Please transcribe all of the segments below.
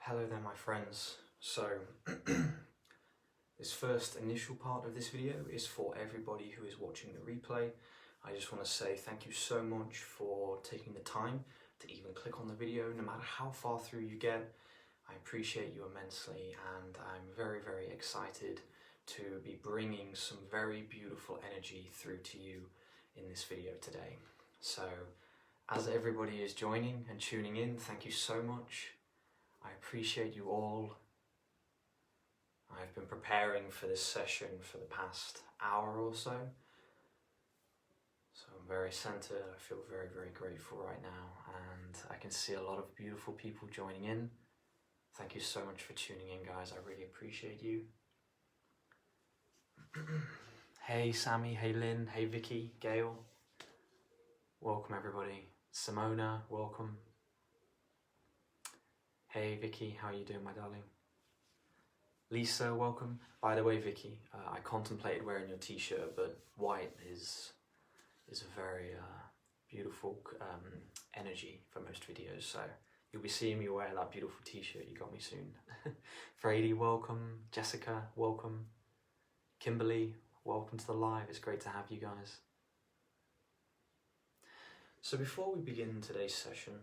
Hello there my friends. So this first initial part of this video is for everybody who is watching the replay. I just want to say thank you so much for taking the time to even click on the video, no matter how far through you get. I appreciate you immensely, and I'm very, very excited to be bringing some very beautiful energy through to you in this video today. So as everybody is joining and tuning in, thank you so much. I appreciate you all. I've been preparing for this session for the past hour or so. So I'm very centered. I feel very, very grateful right now, and I can see a lot of beautiful people joining in. Thank you so much for tuning in, guys. I really appreciate you. Hey Sammy, hey Lynn, hey Vicky, Gail. Welcome everybody. Simona, welcome. Hey Vicky, how are you doing, my darling? Lisa, welcome. By the way, Vicky, I contemplated wearing your t-shirt, but white is a very beautiful energy for most videos, so you'll be seeing me wear that beautiful t-shirt you got me soon. Frady, welcome. Jessica, welcome. Kimberly, welcome to the live. It's great to have you guys. So before we begin today's session,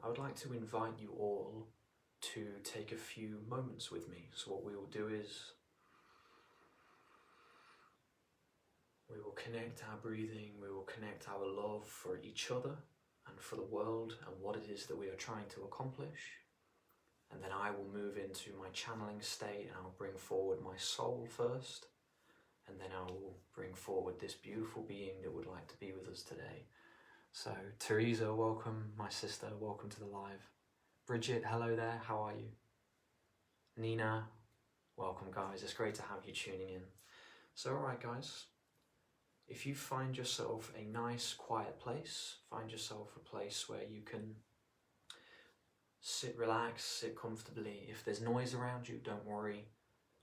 I would like to invite you all to take a few moments with me. So what we will do is we will connect our breathing, we will connect our love for each other and for the world and what it is that we are trying to accomplish. And then I will move into my channeling state, and I'll bring forward my soul first, and then I will bring forward this beautiful being that would like to be with us today. So Teresa, welcome. My sister, welcome to the live. Bridget, hello there, how are you? Nina, welcome guys, it's great to have you tuning in. So alright guys, if you find yourself a nice quiet place, find yourself a place where you can sit relaxed, sit comfortably. If there's noise around you, don't worry,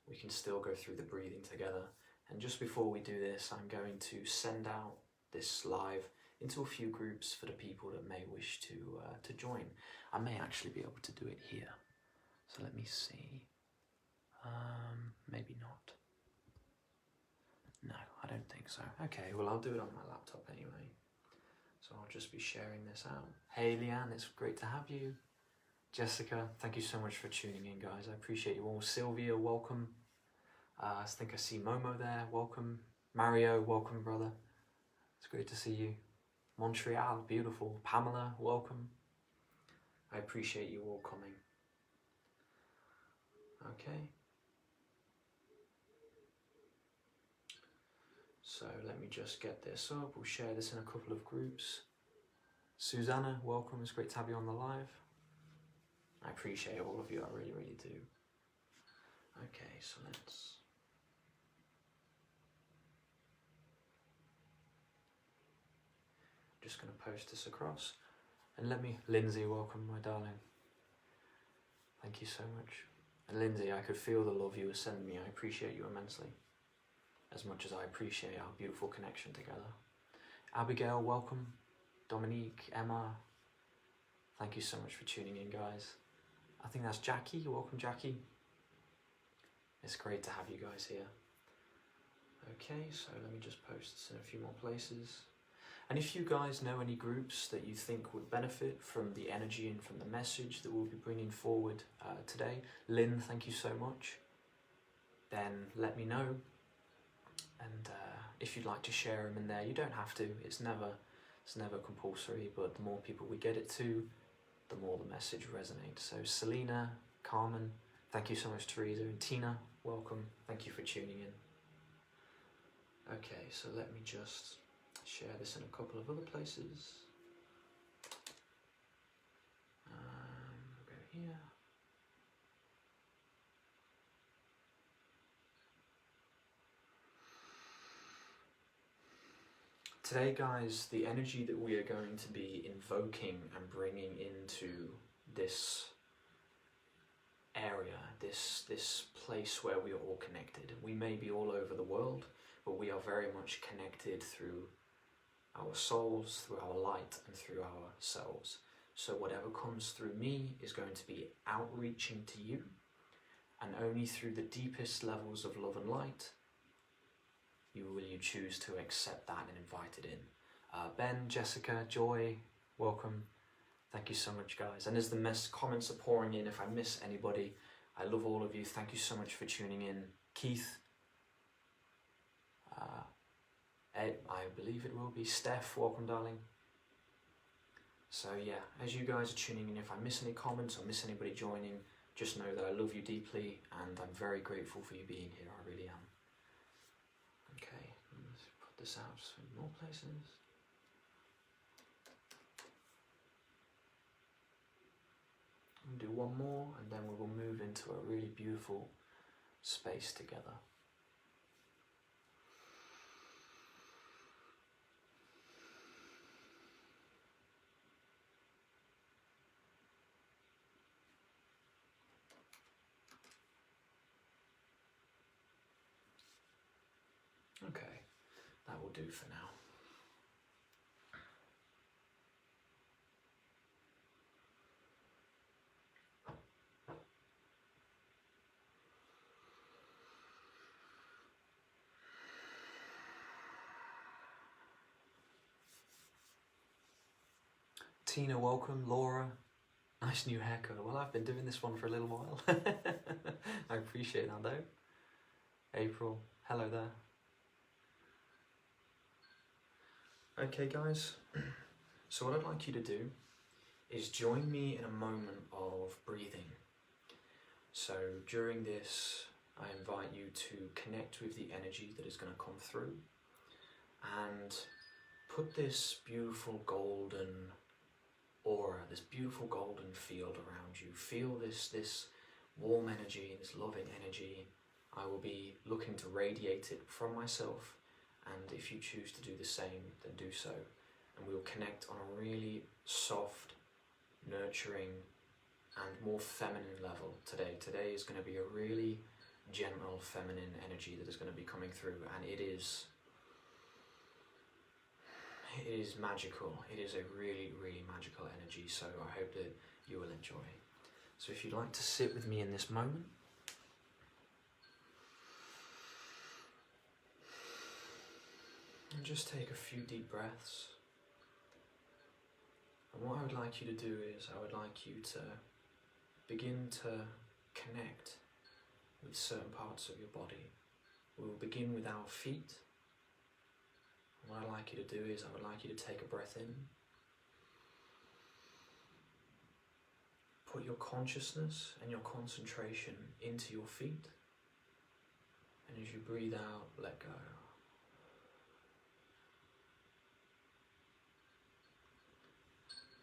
we can still go through the breathing together. And just before we do this, I'm going to send out this live into a few groups for the people that may wish to join. I may actually be able to do it here. So let me see. Maybe not. No, I don't think so. Okay, well I'll do it on my laptop anyway. So I'll just be sharing this out. Hey Leanne, it's great to have you. Jessica, thank you so much for tuning in, guys. I appreciate you all. Sylvia, welcome. I think I see Momo there, welcome. Mario, welcome brother. It's great to see you. Montreal, beautiful. Pamela, welcome. I appreciate you all coming. Okay. So let me just get this up. We'll share this in a couple of groups. Susanna, welcome. It's great to have you on the live. I appreciate all of you. I really, really do. Okay, so let's... Just going to post this across, and let me, Lindsay, welcome my darling. Thank you so much. And Lindsay, I could feel the love you were sending me. I appreciate you immensely, as much as I appreciate our beautiful connection together. Abigail, welcome. Dominique, Emma, thank you so much for tuning in, guys. I think that's Jackie. Welcome, Jackie. It's great to have you guys here. Okay, so let me just post this in a few more places. And if you guys know any groups that you think would benefit from the energy and from the message that we'll be bringing forward today, Lynn, thank you so much, then let me know. And if you'd like to share them in there, you don't have to, it's never compulsory, but the more people we get it to, the more the message resonates. So Selena, Carmen, thank you so much, Teresa, and Tina, welcome, thank you for tuning in. Okay, so let me just share this in a couple of other places. We'll go here. Today, guys, the energy that we are going to be invoking and bringing into this area, this place where we are all connected. We may be all over the world, but we are very much connected through our souls, through our light, and through ourselves. So whatever comes through me is going to be outreaching to you, and only through the deepest levels of love and light will you choose to accept that and invite it in. Ben, Jessica, Joy, welcome. Thank you so much, guys. And as the comments are pouring in, if I miss anybody, I love all of you. Thank you so much for tuning in. Keith, Ed, I believe it will be. Steph, welcome, darling. So yeah, as you guys are tuning in, if I miss any comments or miss anybody joining, just know that I love you deeply and I'm very grateful for you being here. I really am. Okay, let's put this out in more places. We'll do one more and then we will move into a really beautiful space together. Okay, that will do for now. Tina, welcome. Laura, nice new haircut. Well, I've been doing this one for a little while. I appreciate that though. April, hello there. Okay guys, so what I'd like you to do is join me in a moment of breathing. So during this, I invite you to connect with the energy that is going to come through and put this beautiful golden aura, this beautiful golden field around you. Feel this warm energy, this loving energy. I will be looking to radiate it from myself, and if you choose to do the same, then do so. And we will connect on a really soft, nurturing, and more feminine level today. Today is going to be a really gentle, feminine energy that is going to be coming through, and it is magical. It is a really, really magical energy, so I hope that you will enjoy. So if you'd like to sit with me in this moment, and just take a few deep breaths. And what I would like you to do is, I would like you to begin to connect with certain parts of your body. We will begin with our feet. And what I'd like you to do is, I would like you to take a breath in. Put your consciousness and your concentration into your feet. And as you breathe out, let go.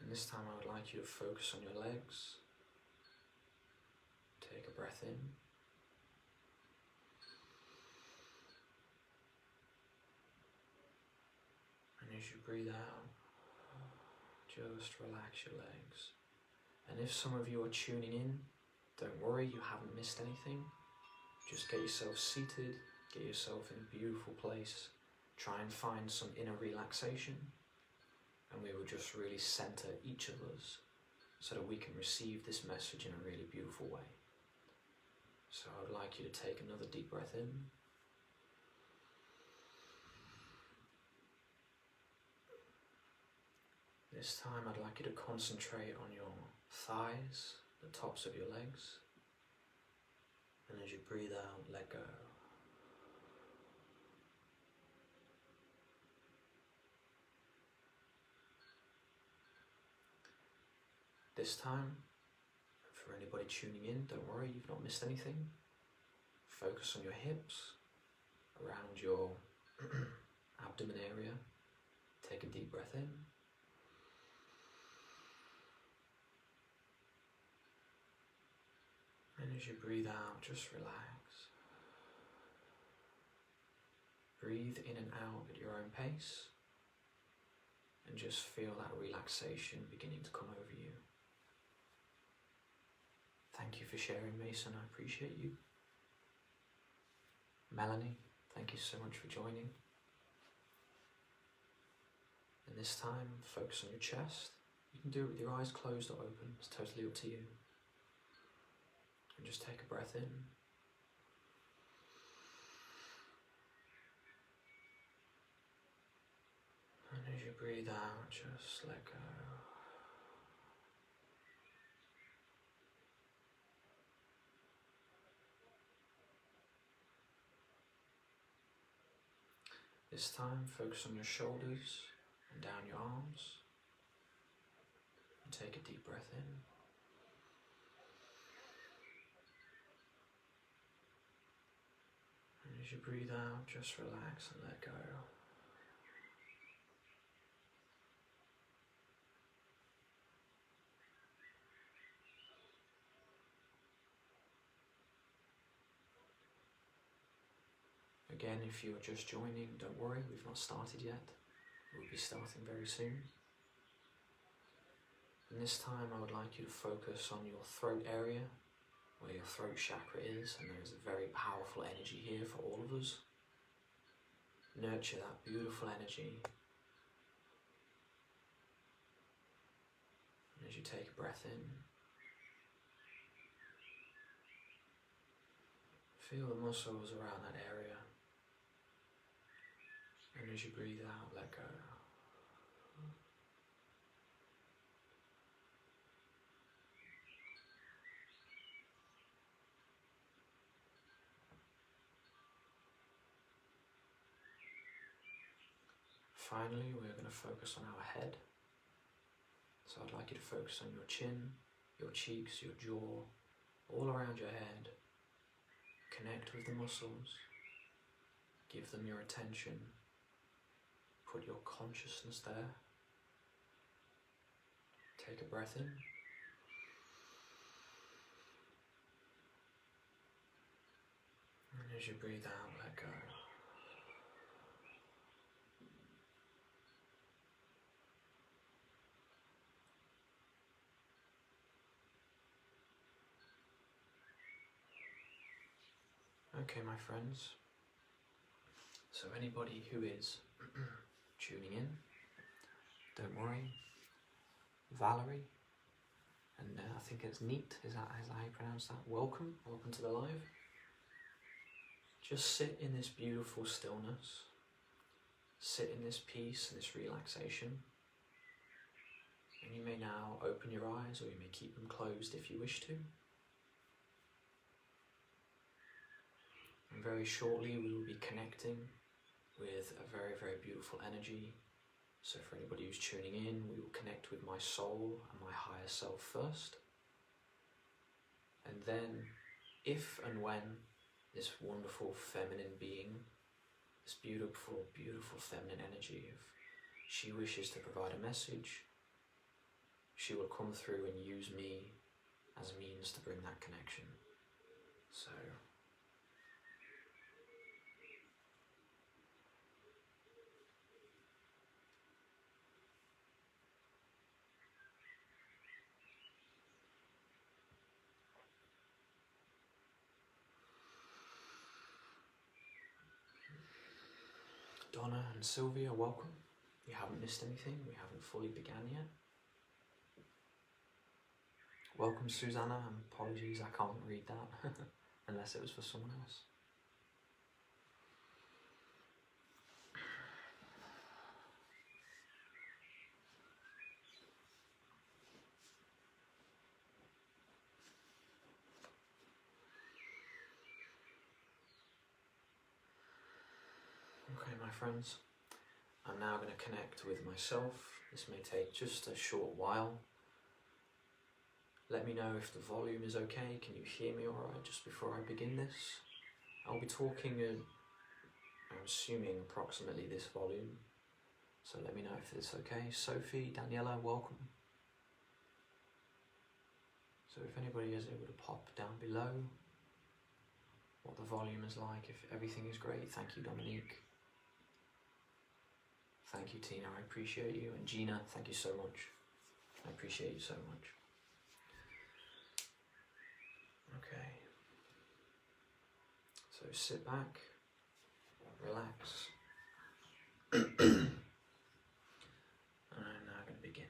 And this time I would like you to focus on your legs. Take a breath in. And as you breathe out, just relax your legs. And if some of you are tuning in, don't worry, you haven't missed anything. Just get yourself seated, get yourself in a beautiful place. Try and find some inner relaxation. And we will just really center each of us so that we can receive this message in a really beautiful way. So I would like you to take another deep breath in. This time I'd like you to concentrate on your thighs, the tops of your legs. And as you breathe out, let go. This time, for anybody tuning in, don't worry, you've not missed anything. Focus on your hips, around your abdomen area. Take a deep breath in. And as you breathe out, just relax. Breathe in and out at your own pace. And just feel that relaxation beginning to come over you. Thank you for sharing, Mason. I appreciate you. Melanie, thank you so much for joining. And this time, focus on your chest. You can do it with your eyes closed or open, it's totally up to you. And just take a breath in. And as you breathe out, just let go. This time, focus on your shoulders and down your arms. And take a deep breath in. And as you breathe out, just relax and let go. Again, if you're just joining, don't worry, we've not started yet. We'll be starting very soon. And this time I would like you to focus on your throat area, where your throat chakra is, and there is a very powerful energy here for all of us. Nurture that beautiful energy. And as you take a breath in, feel the muscles around that area. And as you breathe out, let go. Finally, we're going to focus on our head. So I'd like you to focus on your chin, your cheeks, your jaw, all around your head. Connect with the muscles. Give them your attention. Put your consciousness there. Take a breath in. And as you breathe out, let go. Okay, my friends. So anybody who is tuning in, don't worry. Valerie, and I think it's Neat, is that how you pronounce that? Welcome to the live. Just sit in this beautiful stillness. Sit in this peace and this relaxation. And you may now open your eyes, or you may keep them closed if you wish to. And very shortly we will be connecting with a very, very beautiful energy. So for anybody who's tuning in, we will connect with my soul and my higher self first. And then, if and when this wonderful feminine being, this beautiful, beautiful feminine energy, if she wishes to provide a message, she will come through and use me as a means to bring that connection. So, Donna and Sylvia, welcome. You haven't missed anything, we haven't fully began yet. Welcome, Susanna, and apologies I can't read that, unless it was for someone else. Okay, my friends, I'm now going to connect with myself. This may take just a short while. Let me know if the volume is okay. Can you hear me alright just before I begin this? I'll be talking at, I'm assuming, approximately this volume. So let me know if it's okay. Sophie, Daniela, welcome. So if anybody is able to pop down below what the volume is like, if everything is great. Thank you, Dominique. Thank you, Tina, I appreciate you. And Gina, thank you so much. I appreciate you so much. Okay. So sit back, relax. And I'm now going to begin.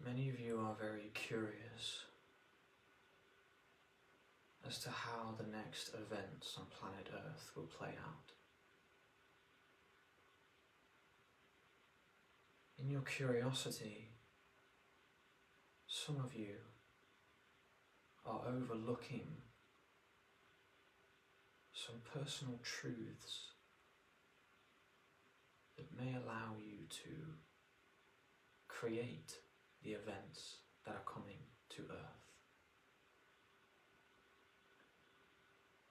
Many of you are very curious as to how the next events on planet Earth will play out. In your curiosity, some of you are overlooking some personal truths that may allow you to create the events that are coming to Earth.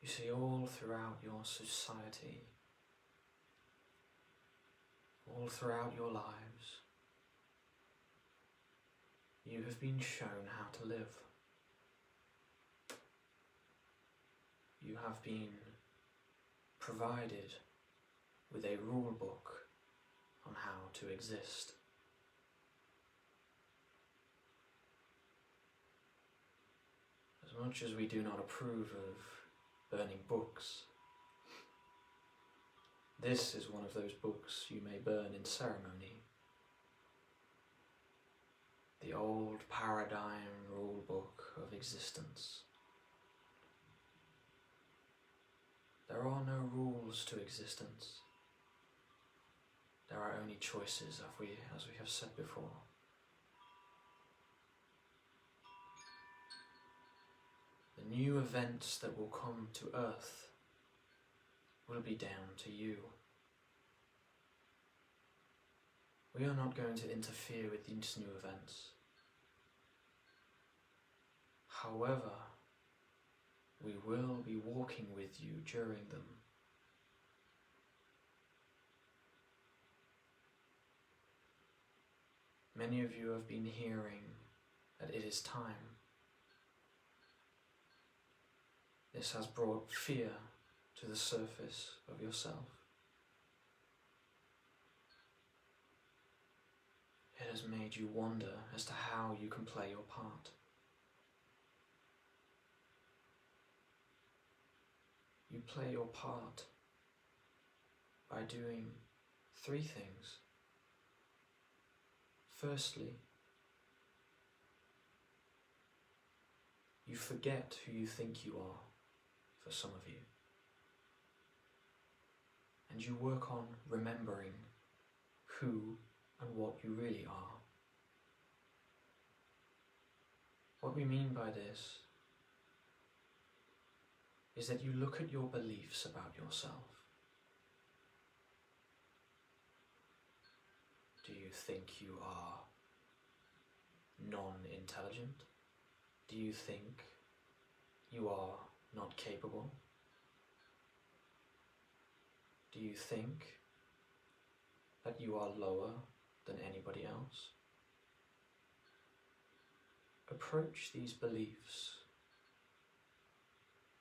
You see, all throughout your society, all throughout your lives, you have been shown how to live. You have been provided with a rule book on how to exist. As much as we do not approve of burning books, this is one of those books you may burn in ceremony. The old paradigm rule book of existence. There are no rules to existence. There are only choices, as we have said before. The new events that will come to Earth will be down to you. We are not going to interfere with these new events. However, we will be walking with you during them. Many of you have been hearing that it is time. This has brought fear to the surface of yourself. It has made you wonder as to how you can play your part. You play your part by doing 3 things. Firstly, you forget who you think you are, for some of you. And you work on remembering who and what you really are. What we mean by this is that you look at your beliefs about yourself. Do you think you are non-intelligent? Do you think you are not capable? Do you think that you are lower than anybody else? Approach these beliefs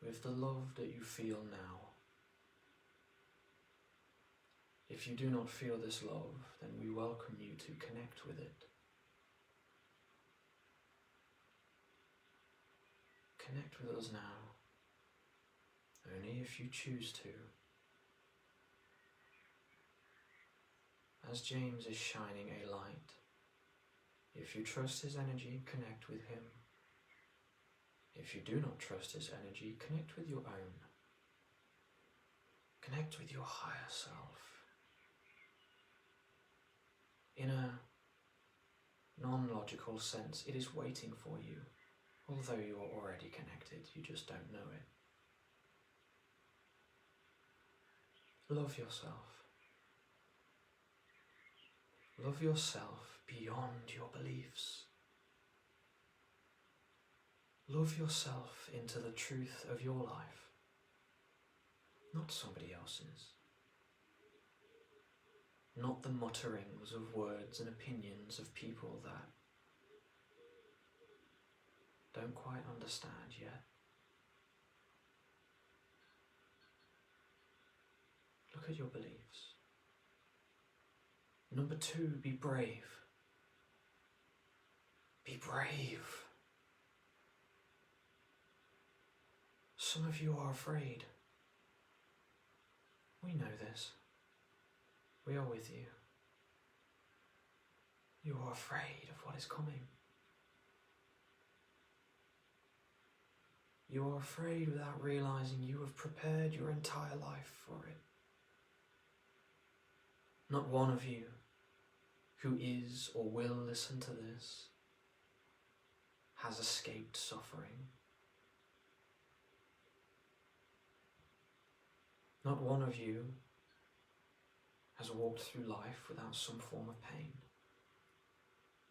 with the love that you feel now. If you do not feel this love, then we welcome you to connect with it. Connect with us now, only if you choose to. As James is shining a light, if you trust his energy, connect with him. If you do not trust his energy, connect with your own. Connect with your higher self. In a non-logical sense, it is waiting for you, although you are already connected, you just don't know it. Love yourself. Love yourself beyond your beliefs. Love yourself into the truth of your life, not somebody else's. Not the mutterings of words and opinions of people that don't quite understand yet. Look at your beliefs. Number 2, be brave. Be brave. Some of you are afraid. We know this. We are with you. You are afraid of what is coming. You are afraid without realizing you have prepared your entire life for it. Not one of you who is or will listen to this has escaped suffering. Not one of you has walked through life without some form of pain.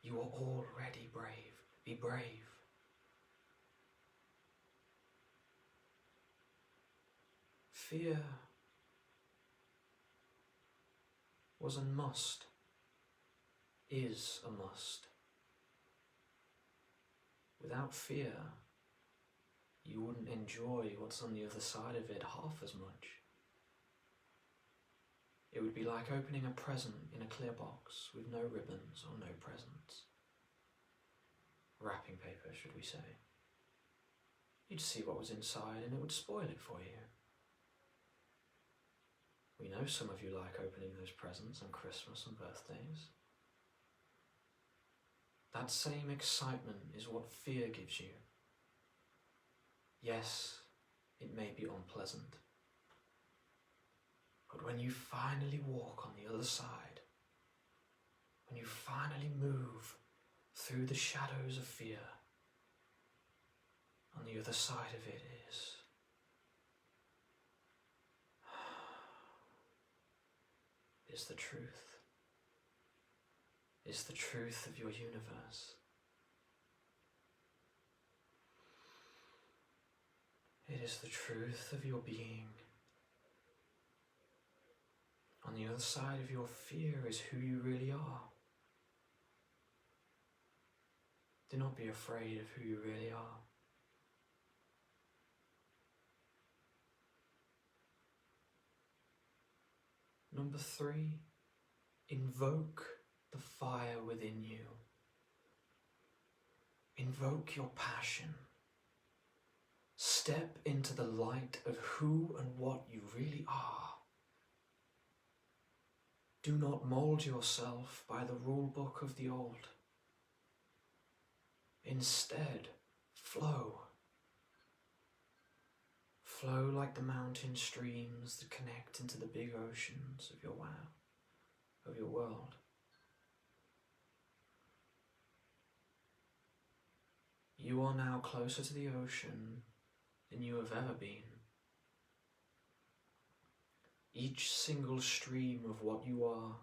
You are already brave. Be brave. Fear was a must, is a must. Without fear, you wouldn't enjoy what's on the other side of it half as much. It would be like opening a present in a clear box with no ribbons or no presents. Wrapping paper, should we say. You'd see what was inside and it would spoil it for you. We know some of you like opening those presents on Christmas and birthdays. That same excitement is what fear gives you. Yes, it may be unpleasant. But when you finally walk on the other side, when you finally move through the shadows of fear, on the other side of it is the truth. Is the truth of your universe. It is the truth of your being. On the other side of your fear is who you really are. Do not be afraid of who you really are. Number 3, invoke the fire within you. Invoke your passion. Step into the light of who and what you really are. Do not mold yourself by the rule book of the old. Instead, flow. Flow like the mountain streams that connect into the big oceans of your world. You are now closer to the ocean than you have ever been. Each single stream of what you are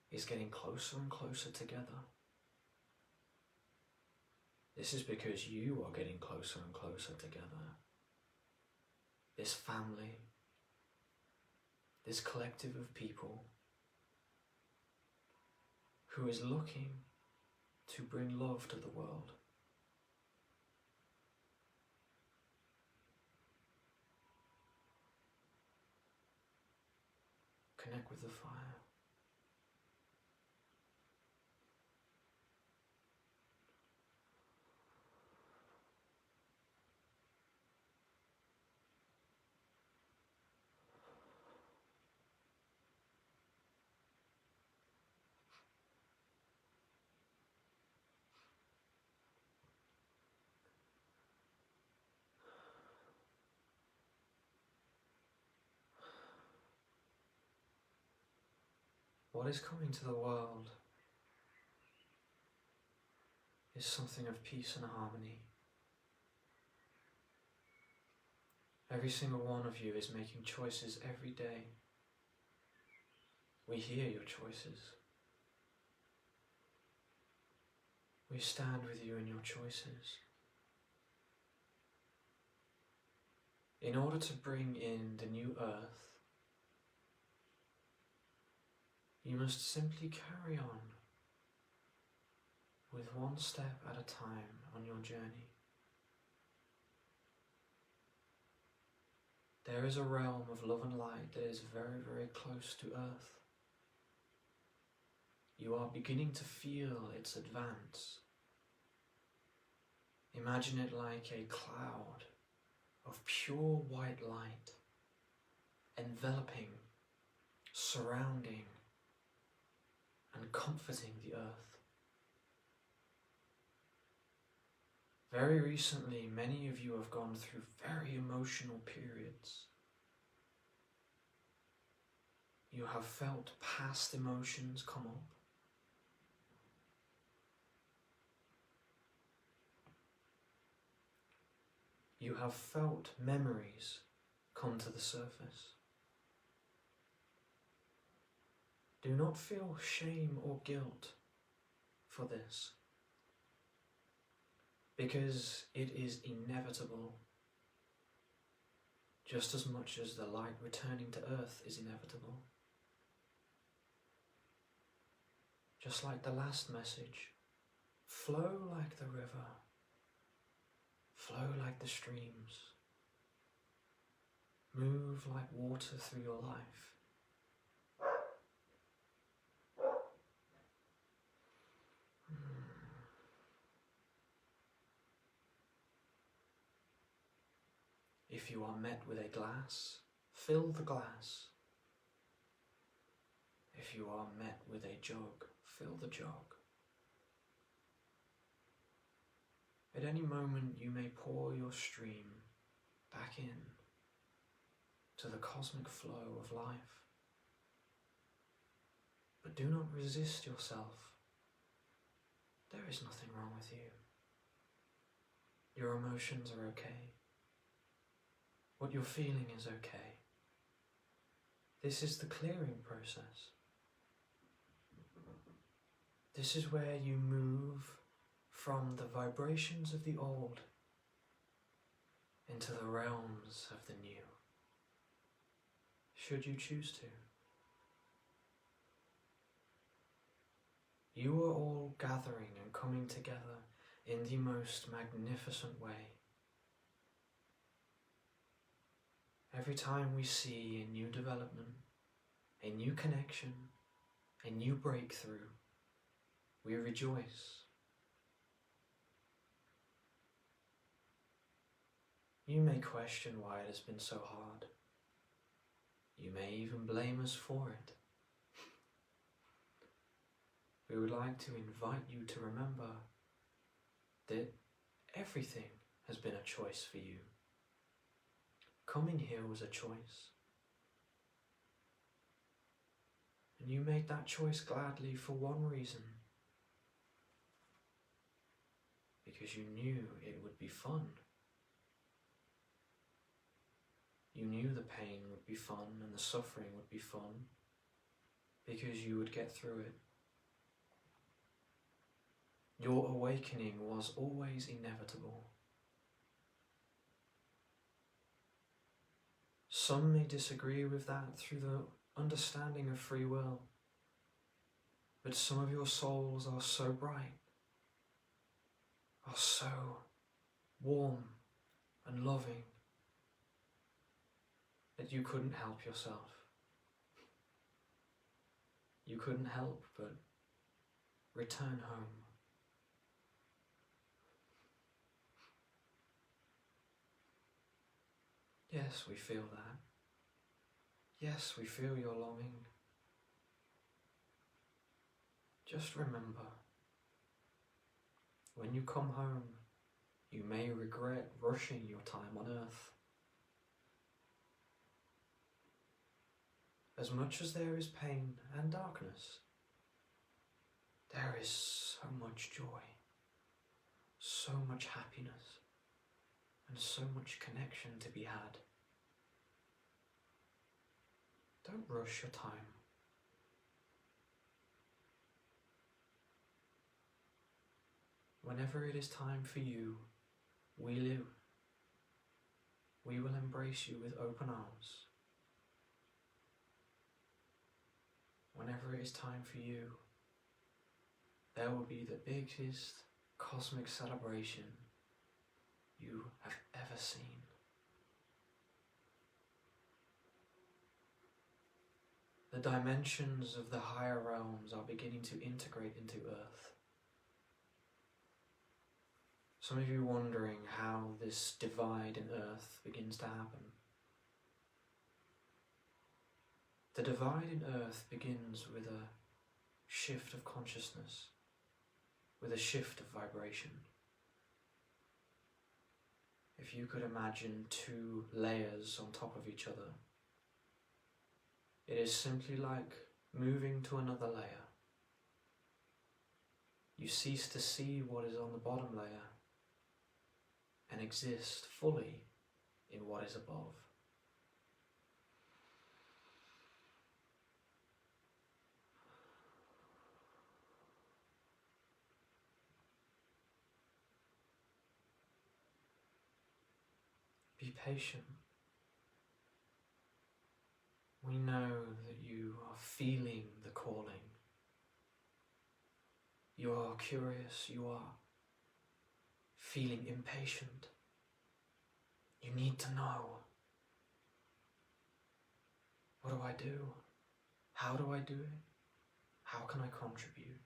is getting closer and closer together. This is because you are getting closer and closer together. This family, this collective of people who is looking to bring love to the world. Connect with the fire. What is coming to the world is something of peace and harmony. Every single one of you is making choices every day. We hear your choices. We stand with you in your choices. In order to bring in the new earth, you must simply carry on with one step at a time on your journey. There is a realm of love and light that is very, very close to earth. You are beginning to feel its advance. Imagine it like a cloud of pure white light, enveloping, surrounding, and comforting the earth. Very recently, many of you have gone through very emotional periods. You have felt past emotions come up. You have felt memories come to the surface. Do not feel shame or guilt for this, because it is inevitable, just as much as the light returning to earth is inevitable. Just like the last message, flow like the river, flow like the streams, move like water through your life. If you are met with a glass, fill the glass. If you are met with a jug, fill the jug. At any moment you may pour your stream back in to the cosmic flow of life. But do not resist yourself. There is nothing wrong with you. Your emotions are okay. What you're feeling is okay. This is the clearing process. This is where you move from the vibrations of the old into the realms of the new, should you choose to. You are all gathering and coming together in the most magnificent way. Every time we see a new development, a new connection, a new breakthrough, we rejoice. You may question why it has been so hard. You may even blame us for it. We would like to invite you to remember that everything has been a choice for you. Coming here was a choice. And you made that choice gladly for one reason. Because you knew it would be fun. You knew the pain would be fun and the suffering would be fun. Because you would get through it. Your awakening was always inevitable. Some may disagree with that through the understanding of free will, but some of your souls are so bright, are so warm and loving, that you couldn't help yourself. You couldn't help but return home. Yes, we feel that. Yes, we feel your longing. Just remember, when you come home, you may regret rushing your time on earth. As much as there is pain and darkness, there is so much joy, so much happiness, and so much connection to be had. Don't rush your time. Whenever it is time for you, we will embrace you with open arms. Whenever it is time for you, there will be the biggest cosmic celebration you have ever seen. The dimensions of the higher realms are beginning to integrate into Earth. Some of you wondering how this divide in Earth begins to happen. The divide in Earth begins with a shift of consciousness, with a shift of vibration. if you could imagine two layers on top of each other, it is simply like moving to another layer. You cease to see what is on the bottom layer and exist fully in what is above. Be patient. We know that you are feeling the calling. You are curious, you are feeling impatient. You need to know. What do I do? How do I do it? How can I contribute?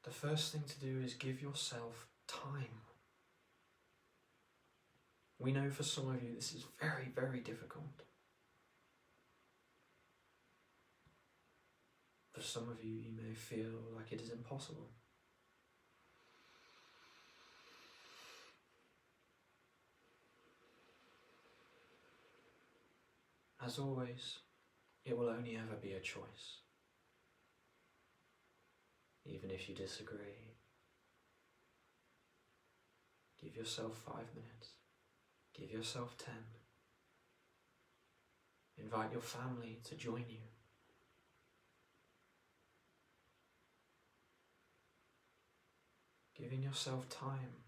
The first thing to do is give yourself time. We know for some of you this is very, very difficult. For some of you, you may feel like it is impossible. As always, it will only ever be a choice. Even if you disagree, give yourself 5 minutes. Give yourself 10. Invite your family to join you. Giving yourself time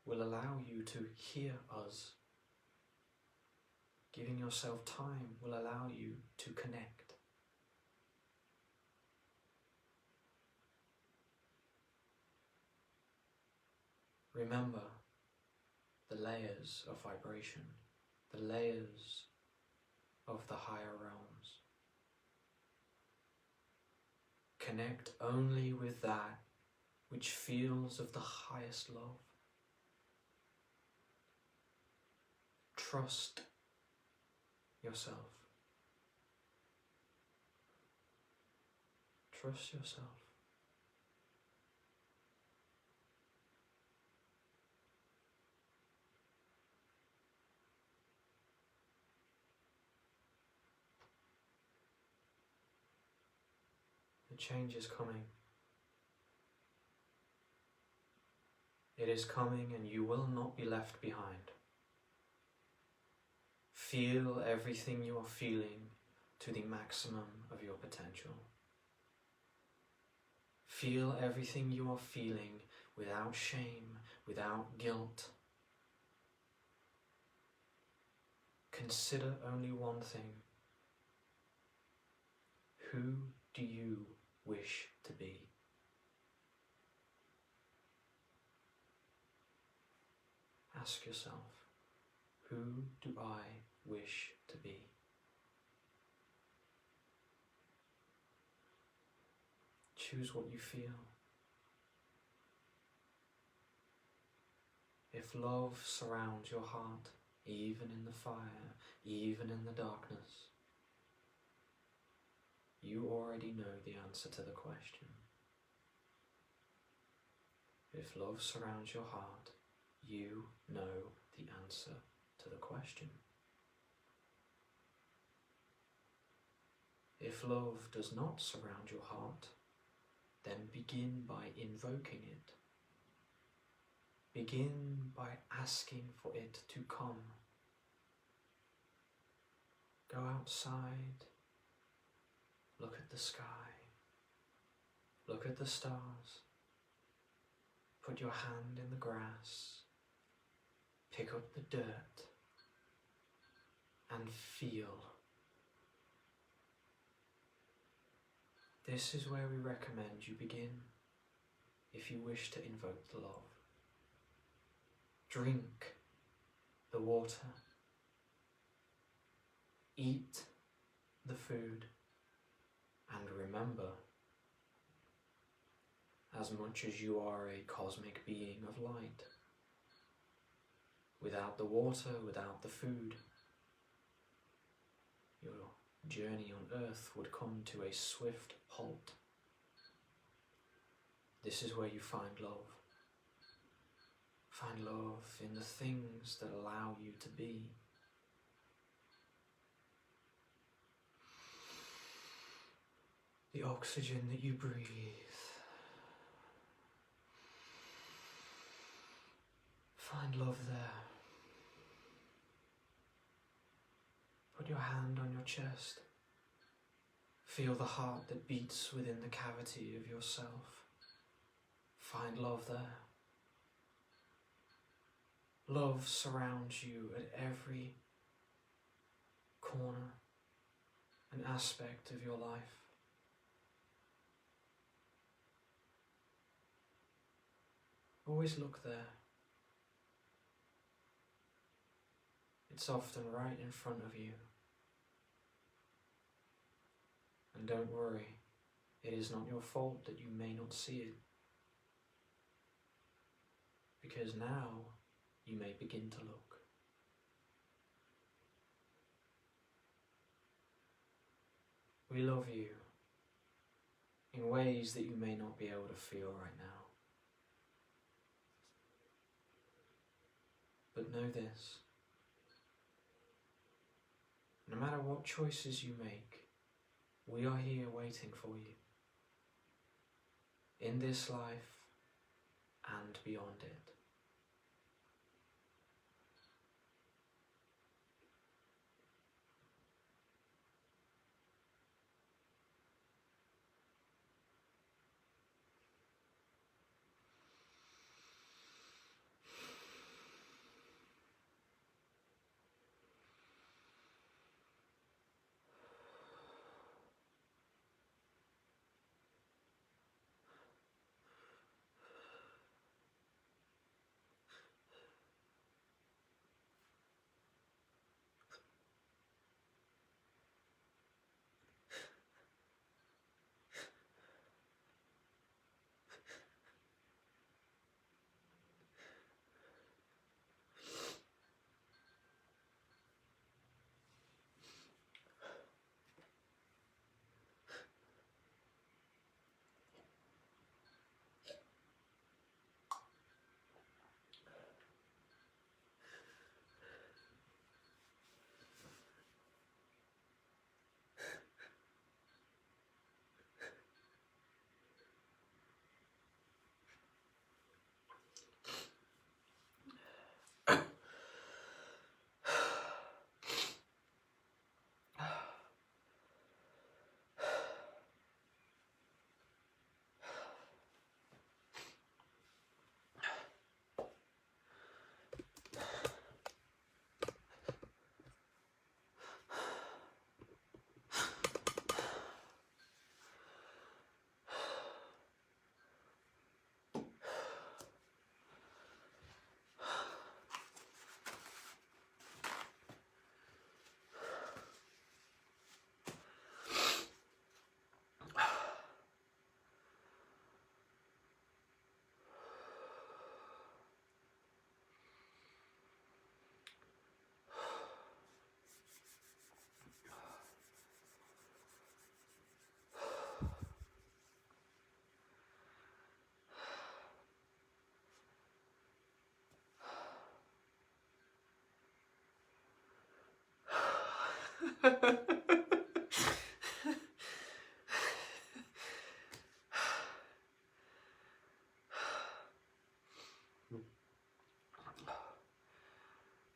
will allow you to hear us. Giving yourself time will allow you to connect. Remember the layers of vibration, the layers of the higher realms. Connect only with that which feels of the highest love. Trust yourself. Trust yourself. The change is coming. It is coming and you will not be left behind. Feel everything you are feeling to the maximum of your potential. Feel everything you are feeling without shame, without guilt. Consider only one thing. Who do you wish to be? Ask yourself, who do I wish to be? Choose what you feel. If love surrounds your heart, even in the fire, even in the darkness, you already know the answer to the question. If love surrounds your heart, you know the answer to the question. If love does not surround your heart, then begin by invoking it. Begin by asking for it to come. Go outside, look at the sky, look at the stars, put your hand in the grass, pick up the dirt, and feel. This is where we recommend you begin if you wish to invoke the love. Drink the water. Eat the food. And remember, as much as you are a cosmic being of light, without the water, without the food, your journey on earth would come to a swift halt. This is where you find love. Find love in the things that allow you to be. The oxygen that you breathe. Find love there. Put your hand on your chest. Feel the heart that beats within the cavity of yourself. Find love there. Love surrounds you at every corner and aspect of your life. Always look there. It's often right in front of you. And don't worry, it is not your fault that you may not see it. Because now you may begin to look. We love you in ways that you may not be able to feel right now. But know this, no matter what choices you make, we are here waiting for you. In this life and beyond it.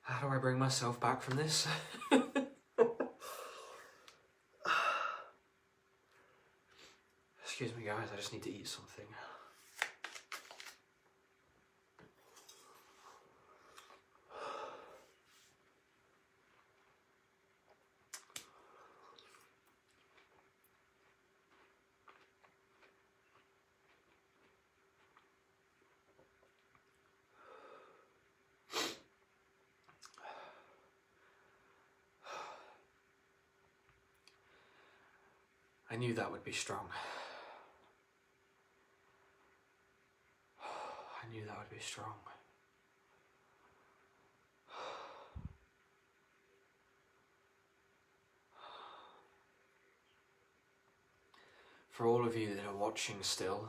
How do I bring myself back from this? Excuse me guys, I just need to eat something. I knew that would be strong. I knew that would be strong. For all of you that are watching still,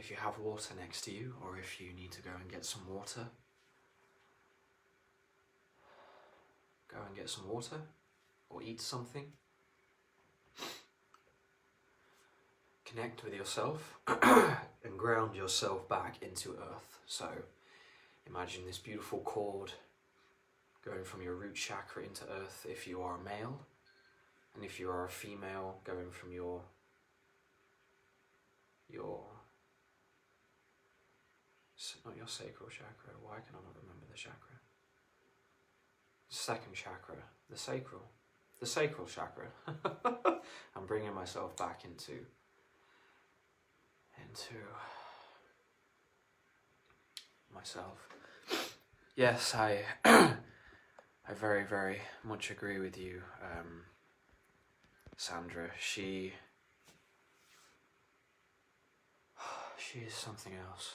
if you have water next to you, or if you need to go and get some water, go and get some water, or eat something. Connect with yourself and ground yourself back into earth. So imagine this beautiful cord going from your root chakra into earth if you are a male, and if you are a female, going from your not your sacral chakra, why can I not remember the chakra? Second chakra, the sacral chakra. I'm bringing myself back into myself. Yes, I very, very much agree with you, Sandra. She is something else.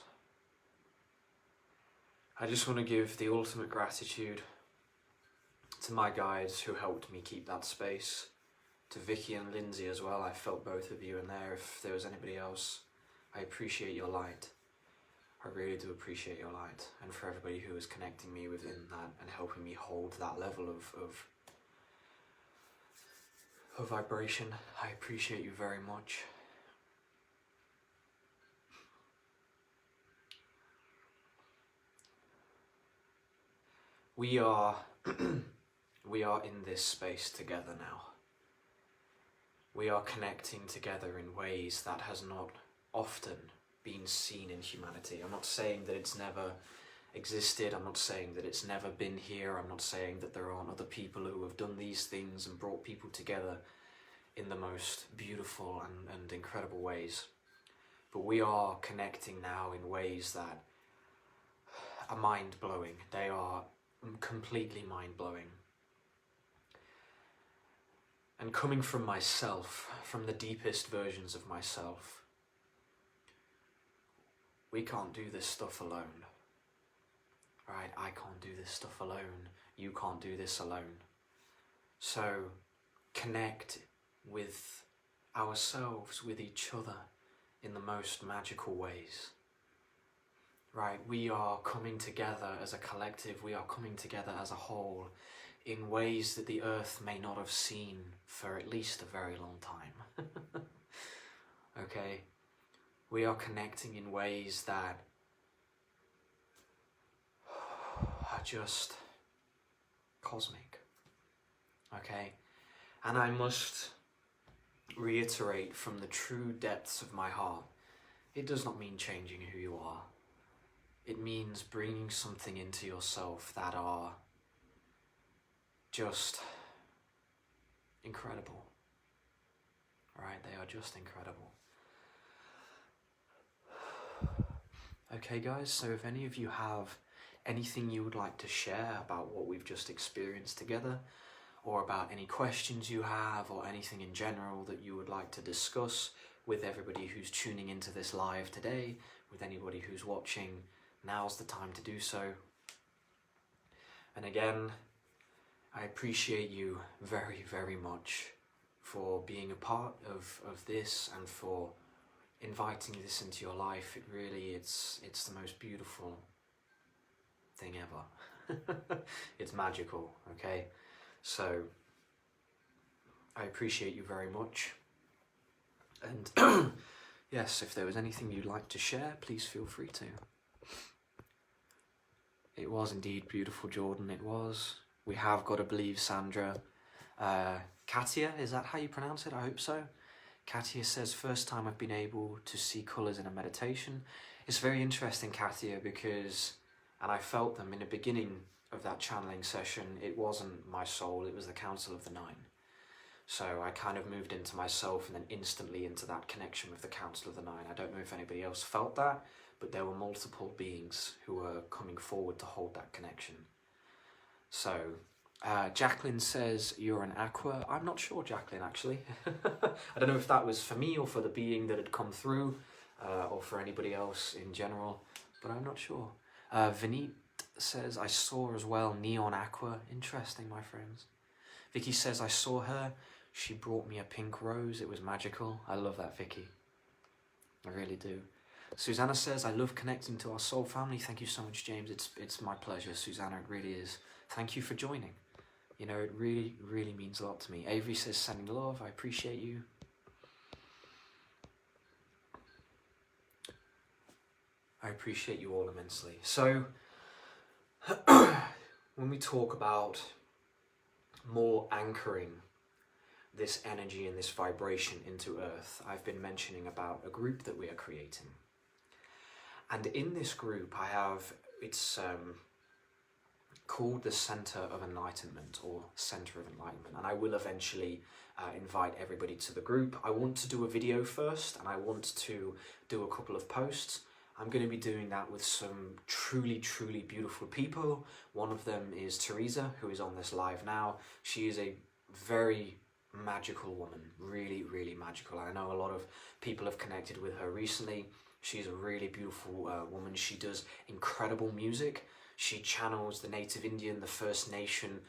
I just want to give the ultimate gratitude to my guides who helped me keep that space, to Vicky and Lindsay as well. I felt both of you in there. If there was anybody else, I appreciate your light. I really do appreciate your light, and for everybody who is connecting me within that and helping me hold that level of vibration. I appreciate you very much. We are in this space together now. We are connecting together in ways that has not often been seen in humanity. I'm not saying that it's never existed, I'm not saying that it's never been here, I'm not saying that there aren't other people who have done these things and brought people together in the most beautiful and incredible ways. But we are connecting now in ways that are mind-blowing. They are completely mind-blowing. And coming from myself, from the deepest versions of myself, we can't do this stuff alone. Right? I can't do this stuff alone. You can't do this alone. So connect with ourselves, with each other in the most magical ways. Right? We are coming together as a collective, we are coming together as a whole in ways that the earth may not have seen for at least a very long time. Okay? We are connecting in ways that are just cosmic. Okay? And I must reiterate from the true depths of my heart, it does not mean changing who you are. It means bringing something into yourself that are just incredible. Right? They are just incredible. Okay guys, so if any of you have anything you would like to share about what we've just experienced together, or about any questions you have, or anything in general that you would like to discuss with everybody who's tuning into this live today, with anybody who's watching, now's the time to do so. And again, I appreciate you very, very much for being a part of this and for inviting this into your life. It really, it's the most beautiful thing ever. It's magical, okay? So, I appreciate you very much. And yes, if there was anything you'd like to share, please feel free to. It was indeed beautiful, Jordan, it was. We have got to believe Sandra. Katia, is that how you pronounce it? I hope so. Katia says, first time I've been able to see colours in a meditation. It's very interesting, Katia, because, and I felt them in the beginning of that channeling session, it wasn't my soul, it was the Council of the Nine. So I kind of moved into myself and then instantly into that connection with the Council of the Nine. I don't know if anybody else felt that, but there were multiple beings who were coming forward to hold that connection. So, Jacqueline says, you're an aqua. I'm not sure, Jacqueline, actually. I don't know if that was for me or for the being that had come through, or for anybody else in general, but I'm not sure. Vinit says, I saw as well neon aqua. Interesting, my friends. Vicky says, I saw her. She brought me a pink rose. It was magical. I love that, Vicky. I really do. Susanna says, I love connecting to our soul family. Thank you so much, James. It's my pleasure, Susanna, it really is. Thank you for joining. You know, it really, really means a lot to me. Avery says, sending love, I appreciate you. I appreciate you all immensely. So, when we talk about more anchoring this energy and this vibration into Earth, I've been mentioning about a group that we are creating. And in this group, it's called the Center of Enlightenment, or Center of Enlightenment, and I will eventually invite everybody to the group. I want to do a video first, and I want to do a couple of posts. I'm going to be doing that with some truly, truly beautiful people. One of them is Teresa, who is on this live now. She is a very magical woman, really, really magical. I know a lot of people have connected with her recently. She's a really beautiful woman. She does incredible music. She channels the Native Indian, the First Nation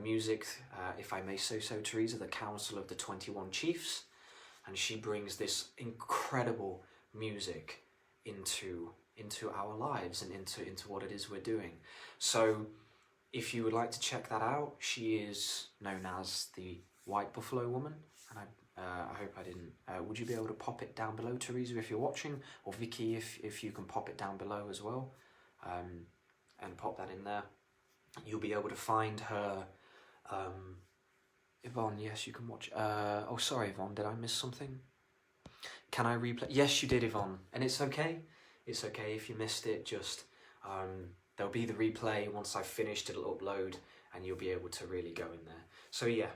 music, if I may say so, Teresa, the Council of the 21 Chiefs. And she brings this incredible music into our lives and into what it is we're doing. So if you would like to check that out, she is known as the White Buffalo Woman, and I hope I didn't. Would you be able to pop it down below, Teresa, if you're watching, or Vicky, if you can pop it down below as well, and pop that in there. You'll be able to find her. Yvonne, yes, you can watch. Oh, sorry, Yvonne, did I miss something? Can I replay? Yes, you did, Yvonne, and it's okay. It's okay if you missed it. Just there'll be the replay once I've finished. It'll upload, and you'll be able to really go in there. So yeah.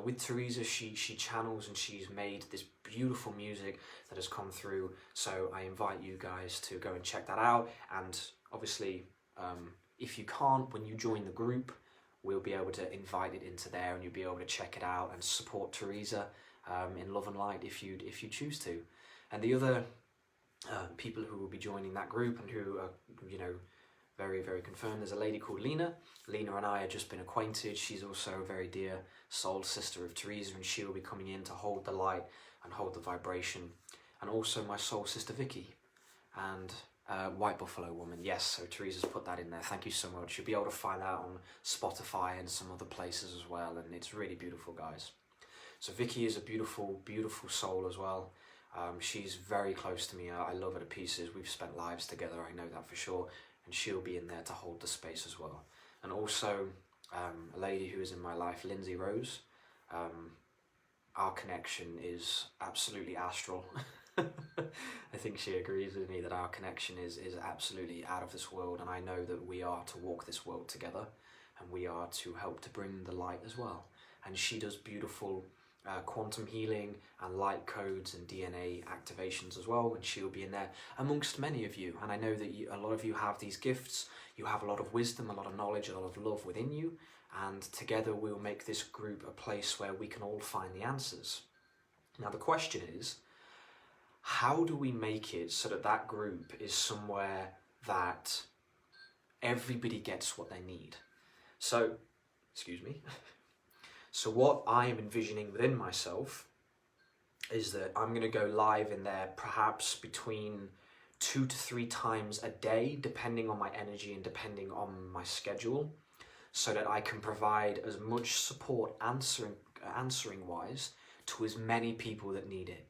With Teresa, she channels and she's made this beautiful music that has come through. So I invite you guys to go and check that out. And obviously, if you can't, when you join the group, we'll be able to invite it into there, and you'll be able to check it out and support Teresa in love and light if you choose to. And the other people who will be joining that group and who are, you know, very, very confirmed. There's a lady called Lena. Lena and I have just been acquainted. She's also a very dear soul sister of Teresa, and she'll be coming in to hold the light and hold the vibration. And also my soul sister Vicky and White Buffalo Woman. Yes, so Teresa's put that in there. Thank you so much. You'll be able to find that on Spotify and some other places as well, and it's really beautiful, guys. So Vicky is a beautiful, beautiful soul as well. She's very close to me. I love her to pieces. We've spent lives together, I know that for sure. And she'll be in there to hold the space as well. And also a lady who is in my life, Lindsay Rose. Our connection is absolutely astral. I think she agrees with me that our connection is absolutely out of this world, and I know that we are to walk this world together, and we are to help to bring the light as well. And she does beautiful quantum healing and light codes and DNA activations as well, and she'll be in there amongst many of you. And I know that a lot of you have these gifts, you have a lot of wisdom, a lot of knowledge, a lot of love within you, and together we'll make this group a place where we can all find the answers. Now the question is, how do we make it so that that group is somewhere that everybody gets what they need? So, excuse me. So what I am envisioning within myself is that I'm going to go live in there perhaps between 2 to 3 times a day, depending on my energy and depending on my schedule, so that I can provide as much support answering wise to as many people that need it.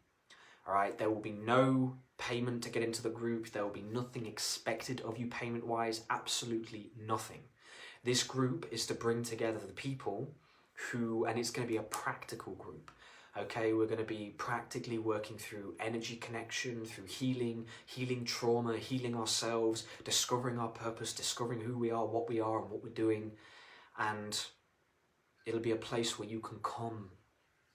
All right, there will be no payment to get into the group. There will be nothing expected of you payment wise, absolutely nothing. This group is to bring together the people who, and it's going to be a practical group. Okay, we're going to be practically working through energy connection, through healing trauma, healing ourselves, discovering our purpose, discovering who we are, and what we're doing. And it'll be a place where you can come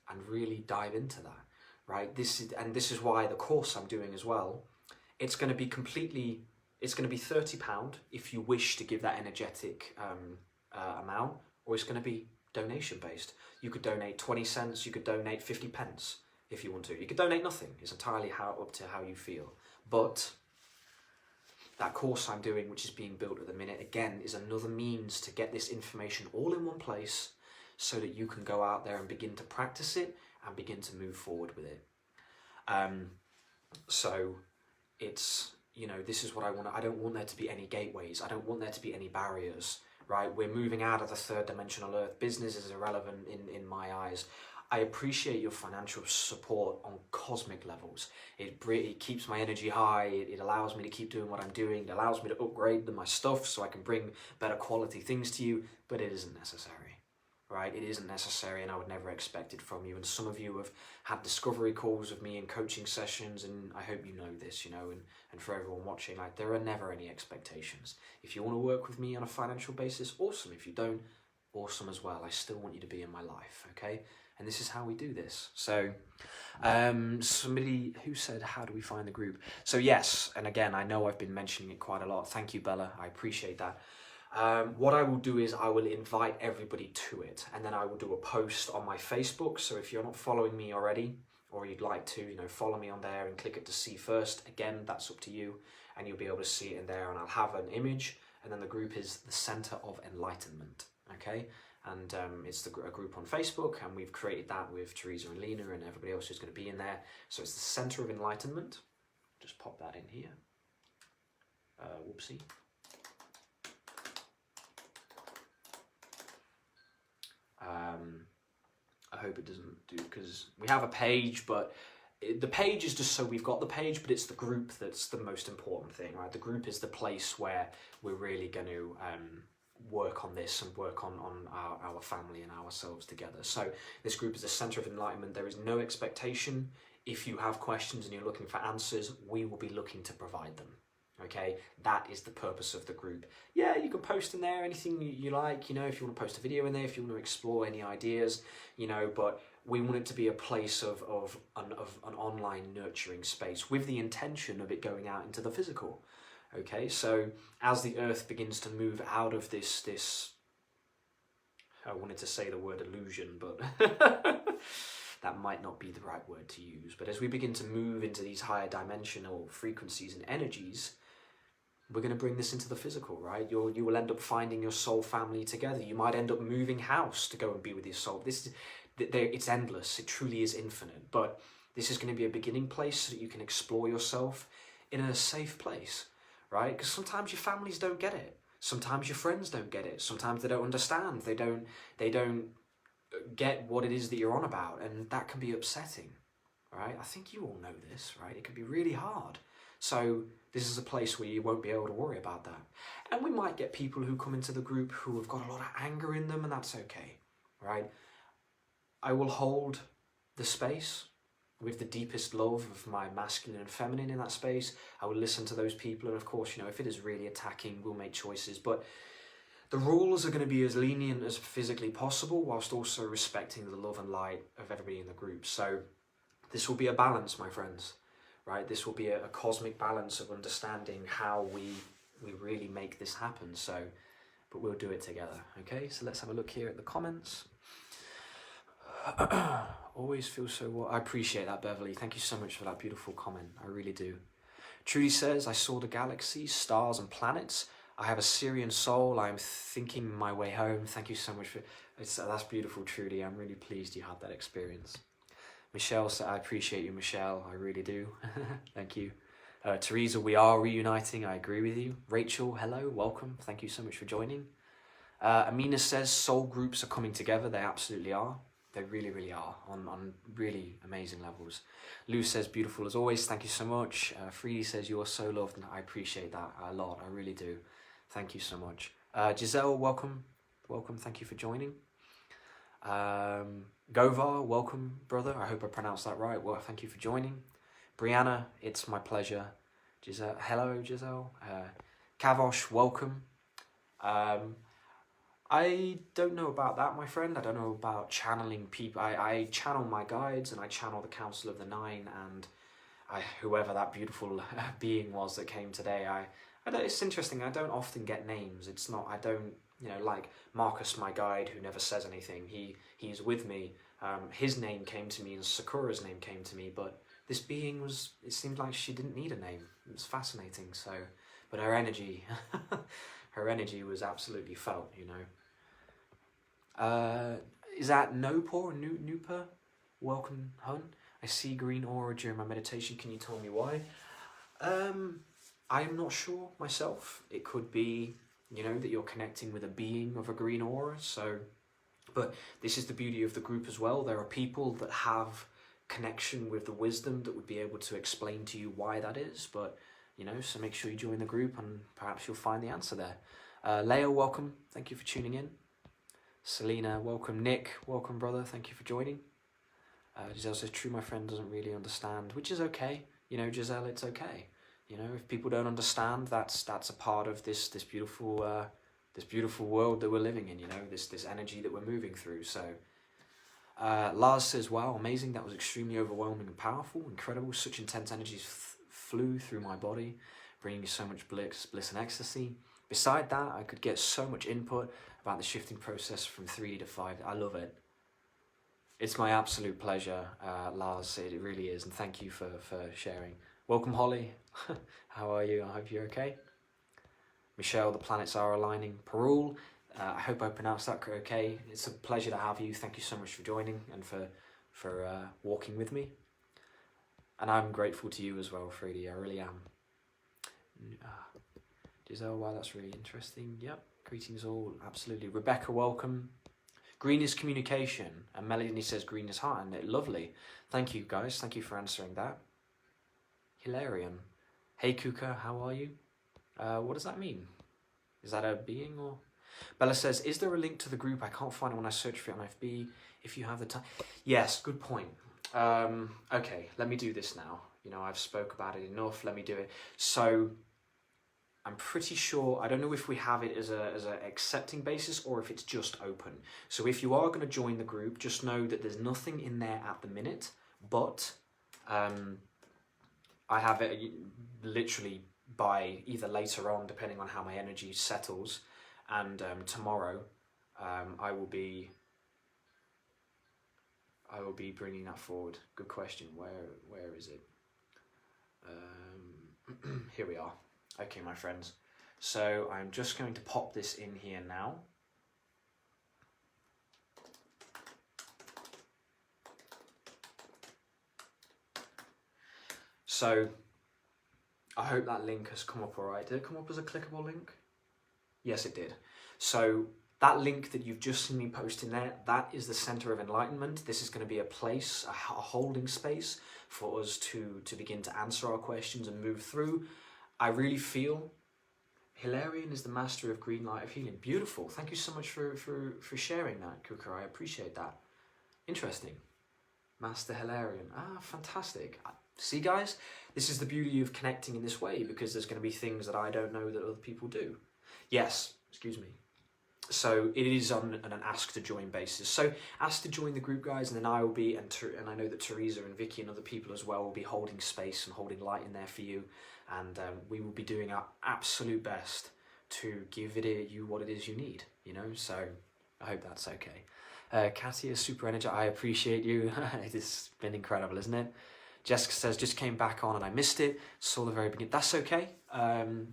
and really dive into that, right? This is why the course I'm doing as well, it's going to be £30 if you wish to give that energetic amount, or it's going to be donation based. You could donate 20 cents, you could donate 50 pence if you want to. You could donate nothing. It's entirely up to how you feel. But that course I'm doing, which is being built at the minute, again, is another means to get this information all in one place so that you can go out there and begin to practice it and begin to move forward with it. So it's you know, this is what I want. I don't want there to be any gateways. I don't want there to be any barriers, right? We're moving out of the third dimensional earth. Business is irrelevant in my eyes. I appreciate your financial support on cosmic levels. It keeps my energy high. It allows me to keep doing what I'm doing. It allows me to upgrade my stuff so I can bring better quality things to you, but it isn't necessary, right? It isn't necessary, and I would never expect it from you. And some of you have had discovery calls with me and coaching sessions, and I hope you know this, you know, and for everyone watching, like, there are never any expectations. If you want to work with me on a financial basis, awesome. If you don't, awesome as well. I still want you to be in my life, okay? And this is how we do this. So somebody who said, how do we find the group? So yes, and again, I know I've been mentioning it quite a lot. Thank you, Bella. I appreciate that. What I will do is I will invite everybody to it, and then I will do a post on my Facebook. So if you're not following me already, or you'd like to, you know, follow me on there and click it to see first. Again, that's up to you, and you'll be able to see it in there, and I'll have an image, and then the group is the Center of Enlightenment, okay? And it's a group on Facebook, and we've created that with Teresa and Lena and everybody else who's going to be in there. So it's the Center of Enlightenment. Just pop that in here. Whoopsie. I hope it doesn't do, because we have a page, but the page is just so we've got the page, but it's the group that's the most important thing, right? The group is the place where we're really going to work on this and work on our family and ourselves together. So this group is the Center of Enlightenment. There is no expectation. If you have questions and you're looking for answers, we will be looking to provide them. Okay, that is the purpose of the group. Yeah, you can post in there anything you like, you know, if you want to post a video in there, if you want to explore any ideas, you know, but we want it to be a place of an online nurturing space with the intention of it going out into the physical. Okay, so as the earth begins to move out of this I wanted to say the word illusion, but that might not be the right word to use. But as we begin to move into these higher dimensional frequencies and energies, we're going to bring this into the physical, right? You will end up finding your soul family together. You might end up moving house to go and be with your soul. It's endless. It truly is infinite. But this is going to be a beginning place so that you can explore yourself in a safe place, right? Because sometimes your families don't get it. Sometimes your friends don't get it. Sometimes they don't understand. They don't get what it is that you're on about, and that can be upsetting, right? I think you all know this, right? It can be really hard. So this is a place where you won't be able to worry about that. And we might get people who come into the group who have got a lot of anger in them, and that's okay, right? I will hold the space with the deepest love of my masculine and feminine in that space. I will listen to those people, and of course, you know, if it is really attacking, we'll make choices. But the rules are going to be as lenient as physically possible, whilst also respecting the love and light of everybody in the group. So this will be a balance, my friends, right? This will be a cosmic balance of understanding how we really make this happen. So, but we'll do it together, okay? So let's have a look here at the comments. Always feel so well. I appreciate that, Beverly. Thank you so much for that beautiful comment. I really do. Trudy says, I saw the galaxies, stars and planets. I have a Syrian soul. I'm thinking my way home. Thank you so much for that's beautiful, Trudy. I'm really pleased you had that experience. Michelle said, I appreciate you, Michelle. I really do. Thank you. Teresa, we are reuniting. I agree with you. Rachel, hello, welcome. Thank you so much for joining. Amina says, soul groups are coming together. They absolutely are. They really, really are on really amazing levels. Lou says, beautiful as always. Thank you so much. Freedy says, you are so loved, and I appreciate that a lot. I really do. Thank you so much. Giselle, welcome. Welcome. Thank you for joining. Govar, welcome, brother. I hope I pronounced that right. Well, thank you for joining. Brianna, it's my pleasure. Giselle, hello, Giselle. Kavosh, welcome. I don't know about that, my friend. I don't know about channeling people. I channel my guides, and I channel the Council of the Nine, and whoever that beautiful being was that came today. It's interesting. I don't often get names. It's not. I don't. You know, like Marcus, my guide, who never says anything. He's with me. His name came to me, and Sakura's name came to me. But this being was. It seemed like she didn't need a name. It was fascinating. So, but her energy, her energy was absolutely felt. You know. Is that Nopor or Nupa? Welcome, hun. I see green aura during my meditation. Can you tell me why? I'm not sure myself. It could be, you know, that you're connecting with a being of a green aura. So, but this is the beauty of the group as well. There are people that have connection with the wisdom that would be able to explain to you why that is. But, you know, so make sure you join the group and perhaps you'll find the answer there. Leo, welcome. Thank you for tuning in. Selena, welcome. Nick, welcome, brother. Thank you for joining. Giselle says, true, my friend doesn't really understand, which is okay. You know, Giselle, it's okay. You know, if people don't understand, that's a part of this beautiful world that we're living in. You know, this energy that we're moving through. So, Lars says, wow, amazing. That was extremely overwhelming and powerful, incredible. Such intense energies flew through my body, bringing so much bliss and ecstasy. Beside that, I could get so much input about the shifting process from 3D to 5D. I love it. It's my absolute pleasure, Lars. It really is, and thank you for sharing. Welcome, Holly. How are you? I hope you're okay. Michelle, the planets are aligning. Parul, I hope I pronounced that okay. It's a pleasure to have you. Thank you so much for joining and for walking with me. And I'm grateful to you as well, Freddie. I really am. Giselle, wow, that's really interesting. Yep. Greetings all. Absolutely. Rebecca, welcome. Green is communication. And Melanie says green is heart. And lovely. Thank you, guys. Thank you for answering that. Hilarion. Hey, Kuka, how are you? What does that mean? Is that a being or? Bella says, is there a link to the group? I can't find it when I search for it on FB. If you have the time. Yes, good point. Okay, let me do this now. You know, I've spoke about it enough. Let me do it. So, I'm pretty sure, I don't know if we have it as a accepting basis or if it's just open. So if you are going to join the group, just know that there's nothing in there at the minute, but I have it literally by either later on, depending on how my energy settles, and tomorrow I will be bringing that forward. Good question. Where is it? Here we are. Okay, my friends. So I'm just going to pop this in here now. So I hope that link has come up all right. Did it come up as a clickable link? Yes, it did. So that link that you've just seen me post in there, that is the Center of Enlightenment. This is going to be a place, a holding space for us to begin to answer our questions and move through. I really feel Hilarion is the master of green light of healing. Beautiful. Thank you so much for sharing that, Kuka. I appreciate that. Interesting. Master Hilarion. Ah, fantastic. See, guys, this is the beauty of connecting in this way, because there's going to be things that I don't know that other people do. Yes, excuse me. So it is on an ask to join basis. So ask to join the group, guys, and then I will be, and I know that Teresa and Vicky and other people as well will be holding space and holding light in there for you. And we will be doing our absolute best to give you what it is you need, you know? So I hope that's okay. Katia, super energy, I appreciate you. It's been incredible, isn't it? Jessica says, just came back on and I missed it. Saw the very beginning. That's okay.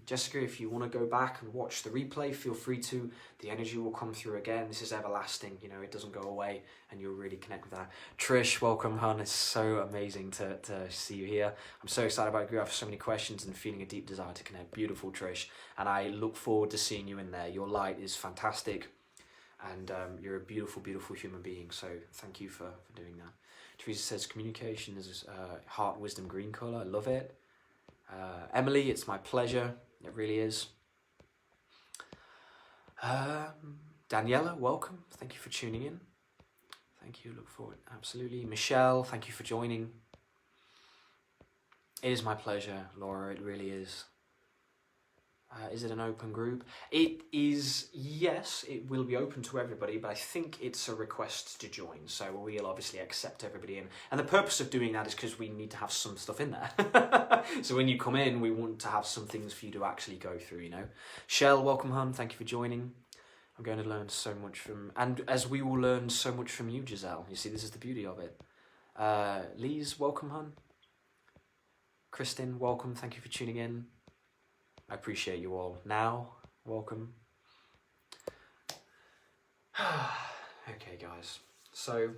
Jessica, if you want to go back and watch the replay, feel free to. The energy will come through again. This is everlasting. You know, it doesn't go away and you'll really connect with that. Trish, welcome, hon. It's so amazing to see you here. I'm so excited about it. I have so many questions and feeling a deep desire to connect. Beautiful, Trish. And I look forward to seeing you in there. Your light is fantastic. And you're a beautiful, beautiful human being. So thank you for doing that. Teresa says, communication is heart, wisdom, green colour. I love it. Emily, it's my pleasure. It really is. Daniela, welcome. Thank you for tuning in. Thank you. Look forward. Absolutely. Michelle, thank you for joining. It is my pleasure, Laura. It really is. Is it an open group? It is, yes, it will be open to everybody, but I think it's a request to join. So we'll obviously accept everybody in. And the purpose of doing that is because we need to have some stuff in there. So when you come in, we want to have some things for you to actually go through, you know. Shell, welcome, hon. Thank you for joining. I'm going to learn so much from, and as we will learn so much from you, Giselle. You see, this is the beauty of it. Lise, welcome, hon. Kristen, welcome. Thank you for tuning in. I appreciate you all. Now, welcome. Okay, guys. So,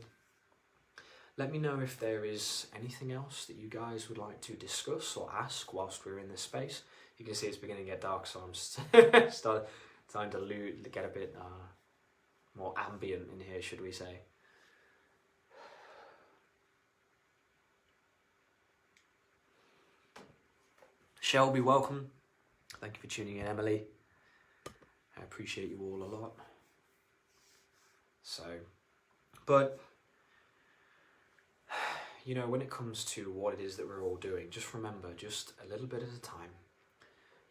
let me know if there is anything else that you guys would like to discuss or ask whilst we're in this space. You can see it's beginning to get dark, so I'm starting to get a bit more ambient in here, should we say. Shelby, welcome. Thank you for tuning in, Emily. I appreciate you all a lot. So, but, you know, when it comes to what it is that we're all doing, just remember, just a little bit at a time.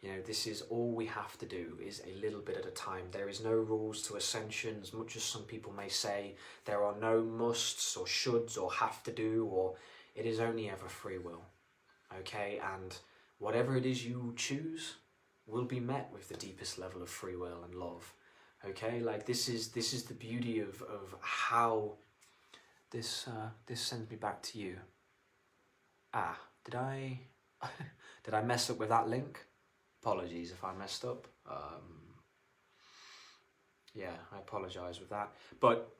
You know, this is all we have to do, is a little bit at a time. There is no rules to ascension, as much as some people may say. There are no musts or shoulds or have to do, or it is only ever free will. Okay, and whatever it is you choose will be met with the deepest level of free will and love. Okay, like this is the beauty of how this sends me back to you. Did I did I mess up with that link? Apologies if I messed up. Yeah, I apologise with that. But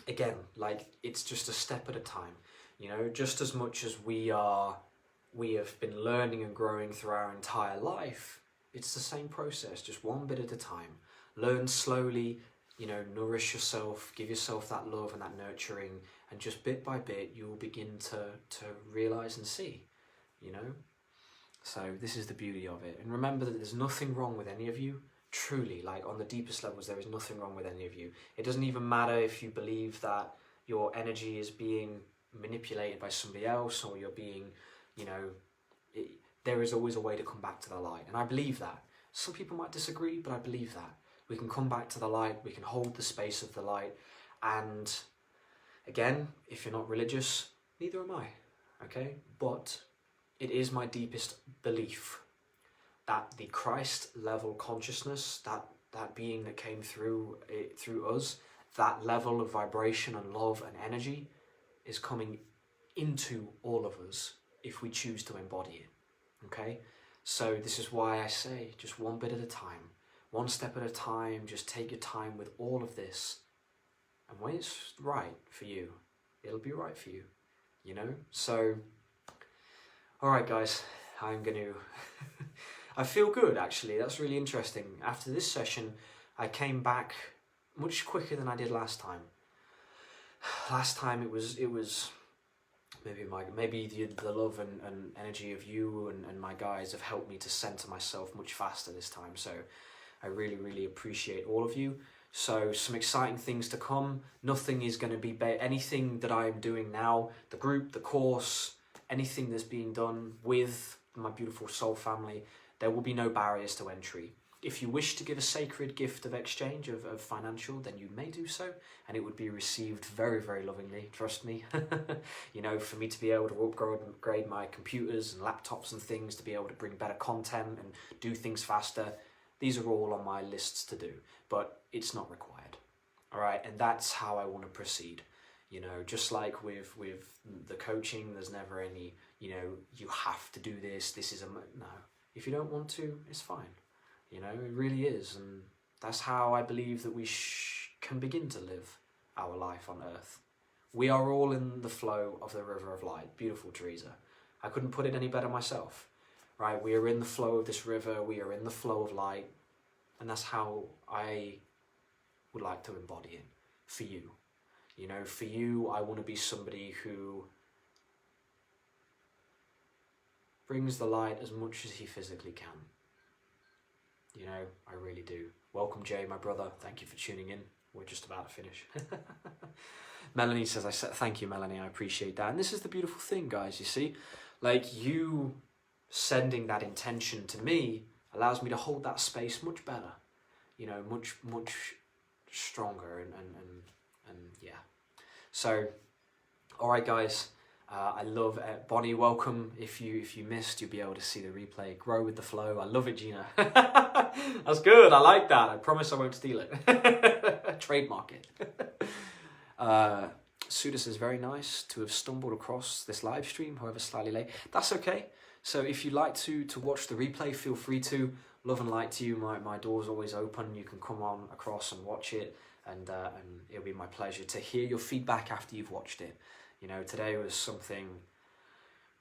again, like, it's just a step at a time. You know, just as much as we have been learning and growing through our entire life, it's the same process, just one bit at a time. Learn slowly, you know, nourish yourself, give yourself that love and that nurturing, and just bit by bit you will begin to realise and see, you know. So this is the beauty of it. And remember that there's nothing wrong with any of you. Truly, like, on the deepest levels, there is nothing wrong with any of you. It doesn't even matter if you believe that your energy is being manipulated by somebody else, or you're being, you know, there is always a way to come back to the light. And I believe that. Some people might disagree, but I believe that. We can come back to the light, we can hold the space of the light. And again, if you're not religious, neither am I, okay? But it is my deepest belief that the Christ level consciousness, that being that came through us, that level of vibration and love and energy is coming into all of us if we choose to embody it, okay? So this is why I say, just one bit at a time, one step at a time, just take your time with all of this. And when it's right for you, it'll be right for you, you know? So, all right, guys, I'm going to... I feel good, actually. That's really interesting. After this session, I came back much quicker than I did last time. Last time it was maybe the love and energy of you and my guys have helped me to center myself much faster this time. So I really, really appreciate all of you. So some exciting things to come. Nothing is going to be anything that I'm doing now, the group, the course, anything that's being done with my beautiful soul family, there will be no barriers to entry. If you wish to give a sacred gift of exchange of financial, then you may do so, and it would be received very, very lovingly, trust me. You know, for me to be able to upgrade my computers and laptops and things, to be able to bring better content and do things faster, these are all on my lists to do, but it's not required. All right, and that's how I want to proceed. You know, just like with the coaching, there's never any, you know, you have to do this, this is no. If you don't want to, it's fine. You know, it really is. And that's how I believe that we can begin to live our life on earth. We are all in the flow of the river of light. Beautiful, Teresa. I couldn't put it any better myself. Right? We are in the flow of this river. We are in the flow of light. And that's how I would like to embody it for you. You know, for you, I want to be somebody who brings the light as much as he physically can. You know, I really do. Welcome, Jay, my brother. Thank you for tuning in. We're just about to finish. Melanie says, thank you, Melanie. I appreciate that. And this is the beautiful thing, guys, you see? Like, you sending that intention to me allows me to hold that space much better. You know, much stronger and yeah. So, all right, guys. I love Bonnie, welcome. If you missed, you'll be able to see the replay. Grow with the flow. I love it, Gina. That's good. I like that. I promise I won't steal it. Trademark it. Suda says, very nice to have stumbled across this live stream, however slightly late. That's okay. So if you'd like to watch the replay, feel free to. Love and light to you. My door's always open. You can come on across and watch it, and it'll be my pleasure to hear your feedback after you've watched it. You know, today was something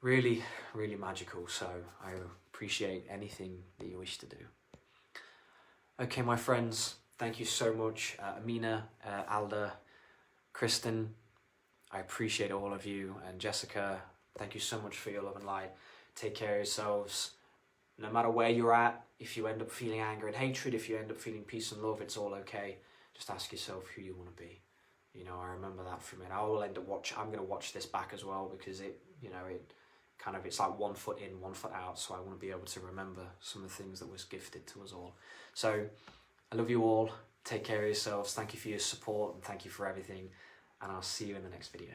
really, really magical, so I appreciate anything that you wish to do. Okay, my friends, thank you so much. Amina, Alda, Kristen, I appreciate all of you, and Jessica, thank you so much for your love and light. Take care of yourselves. No matter where you're at, if you end up feeling anger and hatred, if you end up feeling peace and love, it's all okay. Just ask yourself who you want to be. You know, I remember that from it. I will end up I'm going to watch this back as well, because it, you know, it's like 1 foot in, 1 foot out. So I want to be able to remember some of the things that was gifted to us all. So I love you all. Take care of yourselves. Thank you for your support and thank you for everything. And I'll see you in the next video.